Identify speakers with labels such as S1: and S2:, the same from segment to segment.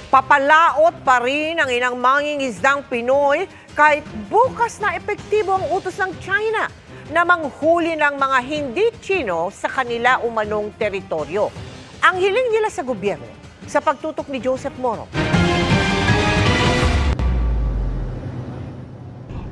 S1: Papalaot pa rin ang inang mangingisdang Pinoy kahit bukas na epektibo ang utos ng China na manghuli ng mga hindi Chino sa kanila umanong teritoryo. Ang hiling nila sa gobyerno, sa pagtutok ni Joseph Moro.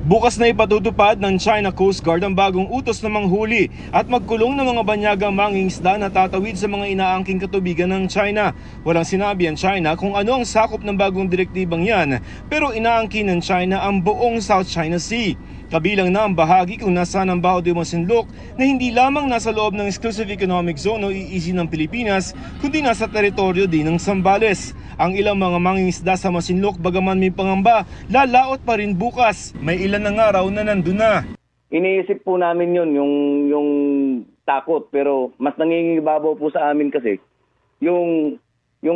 S2: Bukas na ipatutupad ng China Coast Guard ang bagong utos na manghuli at magkulong ng mga banyagang mangingisda na tatawid sa mga inaangking katubigan ng China. Walang sinabi ang China kung ano ang sakop ng bagong direktibang yan, pero inaangkin ng China ang buong South China Sea. Kabilang na ang bahagi kung nasaan ang Baho de Masinloc na hindi lamang nasa loob ng Exclusive Economic Zone o EEZ ng Pilipinas, kundi nasa teritoryo din ng Zambales. Ang ilang mga mangingisda sa Masinloc bagaman may pangamba, lalaot pa rin bukas. May ilan na nga raw na nandun na.
S3: Iniisip po namin yun, yung takot, pero mas nangingibabaw po sa amin kasi yung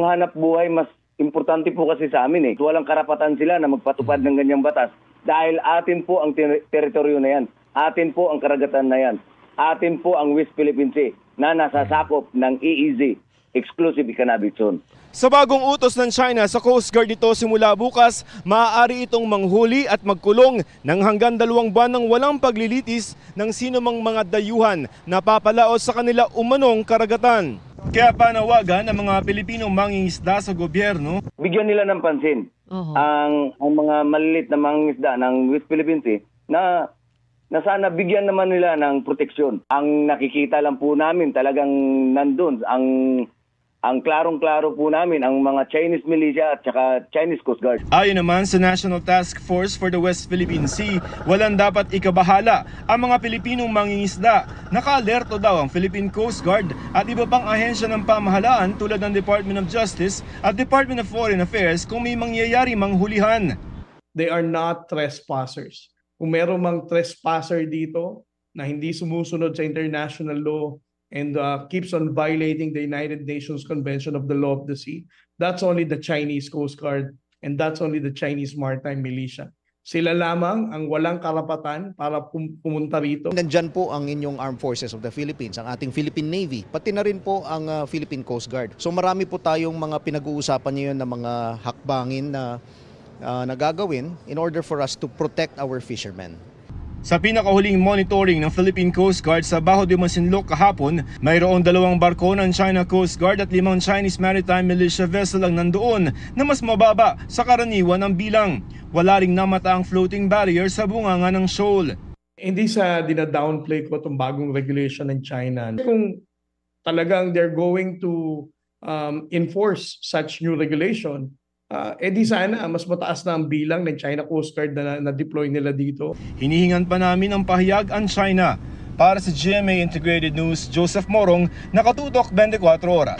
S3: hanap buhay mas importante po kasi sa amin eh. Walang karapatan sila na magpatupad ng ganyang batas. Dahil atin po ang teritoryo na yan. Atin po ang karagatan na yan. Atin po ang West Philippine Sea na nasasakop ng EEZ, Exclusive Economic Zone.
S2: Sa bagong utos ng China sa Coast Guard nito simula bukas, maaari itong manghuli at magkulong ng hanggang 2 buwan ng walang paglilitis ng sinumang mga dayuhan na papalaot sa kanila umanong karagatan. Kaya panawagan ng mga Pilipinong mangingisda sa gobyerno,
S3: bigyan nila ng pansin ang mga malilit na mangingisda ng West Philippine Sea na sana bigyan naman nila ng proteksyon. Ang nakikita lang po namin talagang nandun, ang klarong-klaro po namin ang mga Chinese militia at saka Chinese Coast Guard.
S2: Ayon naman sa National Task Force for the West Philippine Sea, walang dapat ikabahala ang mga Pilipinong mangingisda. Naka-alerto daw ang Philippine Coast Guard at iba pang ahensya ng pamahalaan tulad ng Department of Justice at Department of Foreign Affairs kung may mangyayari manghulihan.
S4: They are not trespassers. Kung meron mang trespasser dito na hindi sumusunod sa international law and keeps on violating the United Nations Convention of the Law of the Sea, that's only the Chinese Coast Guard and that's only the Chinese Maritime Militia. Sila lamang ang walang karapatan para pumunta rito.
S5: Nandyan po ang inyong Armed Forces of the Philippines, ang ating Philippine Navy, pati na rin po ang Philippine Coast Guard. So marami po tayong mga pinag-uusapan ngayon na mga hakbangin na nagagawin in order for us to protect our fishermen.
S2: Sa pinakahuling monitoring ng Philippine Coast Guard sa Baho de Masinloc kahapon, mayroong 2 barko ng China Coast Guard at 5 Chinese Maritime Militia vessel ang nandoon na mas mababa sa karaniwan ang bilang. Wala ring namata ang floating barrier sa bunganga ng shoal.
S4: Hindi sa dina-downplay ko itong bagong regulation ng China. Kung talagang they're going to enforce such new regulation, di sana mas mataas na ang bilang ng China Coast Guard na deploy nila dito.
S2: Hinihingan pa namin ang pahayag ang China. Para sa GMA Integrated News, Joseph Morong, nakatutok 24 oras.